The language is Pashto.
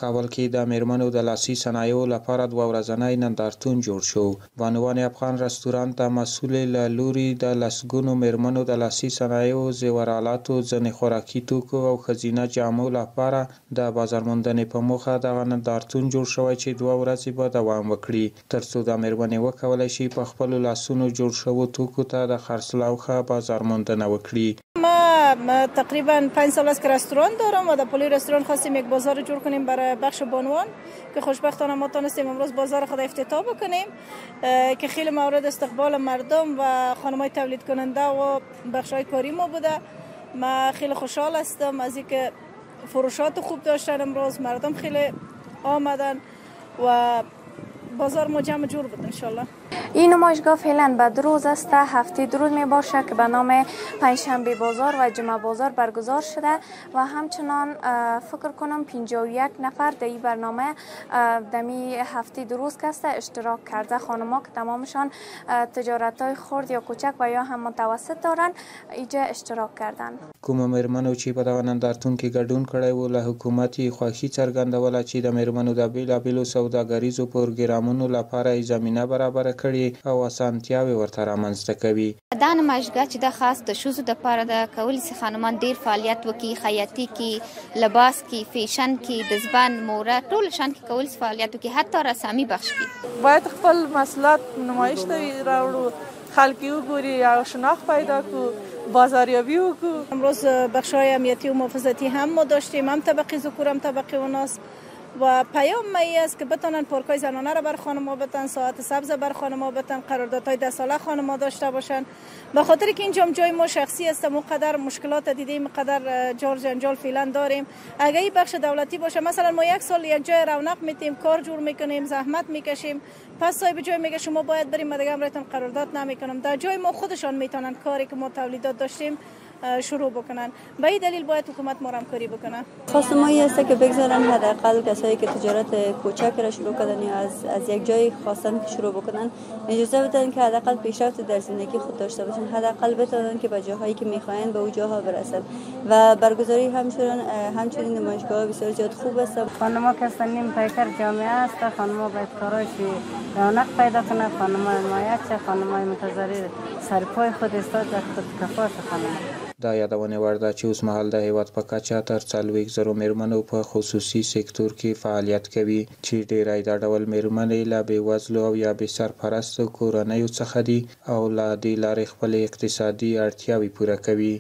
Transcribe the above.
کابل کې د میرمنو د لاسي صنایعو لپاره 2 ورځنی نندارتون جوړ شو. بانوان افغان رستورانت د مسؤلې له لوري د لسګونو میرمنو د لاسي صنایعو، زیورالاتو، ځینې خوراکي توکو او ښځینه جامو لپاره د بازارموندنې په موخه دغه نندارتون جوړ شوی چې 2 ورځې به دوام وکړي، ترڅو د میرمنې وکولای شي په خپلو لاسونو جوړ شوو توکو ته د خرڅلاو ښه بازارموندنه وکړي. ما تقریبا 5 سال است که رستوران دارم و در پلی رستوران خواستیم یک بازار جور کنیم برای بخش بانوان که خوشبختانه ما تونستیم امروز بازار خود افتتاح بکنیم که خیلی مورد استقبال مردم و خانمای تولید کننده و بخشای کاری ما بوده. ما خیلی خوشحال هستم از اینکه فروشات خوب داشتن، امروز مردم خیلی آمدن و بازار ما جمع جور بود انشالله. این نمایشگاه فعلا به 2 روز است. هفته 2 روز می باشه که به نام پنجشنبه بازار و جمعه بازار برگزار شده و همچنان فکر کنم 51 نفر در این برنامه دمی هفته 2 روز که اشتراک کرده. خانم‌ها که تمامشان تجارت‌های خرد یا کوچک و یا هم متوسط دارن اینجا اشتراک کردن. کومه میرمنو چې په دغه نندارتون کې ګډون کړی و له حکومتي خوښي څرګندوله چې د میرمنو د بیلابیلو سوداګریزو پروګرامونو لپاره زمینه برابره کړي او اسانتیاوې ورته رامنځته کوي. دا نمایشګاه چې د خاص د ښځو دپاره د کولی شي خانمان ډیر فعالیت وکړي، خیاطي کې، لباس کې، فیشن کې، د زبان موره ټول شان کې کولی شي فعالیت وکړي، حتی رسامي بخش کې. باید خپل محصولات نمایش ته راوړو، خلک یې وګوري او شناخت پیدا کړو، بازاریابی وکړو. امروز بخش‌های امنیتی و محافظتی هم ما داشتیم، هم طبقه ذکور هم طبقه اناث و پیام ای است که بتونن پارک‌های زنانه را بر خانم‌ها بدن، ساعت سبز بر خانم‌ها بدن، قراردادهای 10 ساله خانم‌ها داشته باشن. به خاطر که اینجا جای ما شخصی است، مقدر مشکلات دیدیم، مقدر جار جنجال فعلا داریم. اگه این بخش دولتی باشه، مثلا ما 1 سال یک جای رونق میتیم، کار جور میکنیم، زحمت میکشیم، پس صاحب جای میگه شما باید بریم، دیگه امرتون قرارداد نمیکنم. در جای ما خودشان میتونن کاری که ما تولیدات داشتیم شروع بکنن. به این دلیل باید حکومت ما همکاری بکنه. خواست ما این است که بگذارن حداقل کسایی که تجارت کوچک را شروع کردن یا از یک جای خواستن که شروع بکنن اجازه بدن که حداقل پیشرفت در زندگی خود داشته باشن، حداقل بتونن که به جاهایی که میخواین به اون جاها برسن و برگزاری همچنین نمایشگاه بسیار زیاد خوب است. خانم‌ها که هستن پیکر جامعه است، خانم‌ها باید کارایش رونق پیدا کنه، خانم‌ها حمایت شه، خانم‌های متضرر سرپای خود استاد در خود کفاف خانم‌ها. دا یادونه وړ ده چې اوس مهال د هیواد په کچه تر 40,000 میرمنو په خصوصي سکتور کې فعالیت کوي چې ډیری د ډول میرمنې له بېوزلو او یا بې سرپرستو کورنیو څخه دي او له دې لارې خپلې اقتصادي اړتیاوې پوره کوي.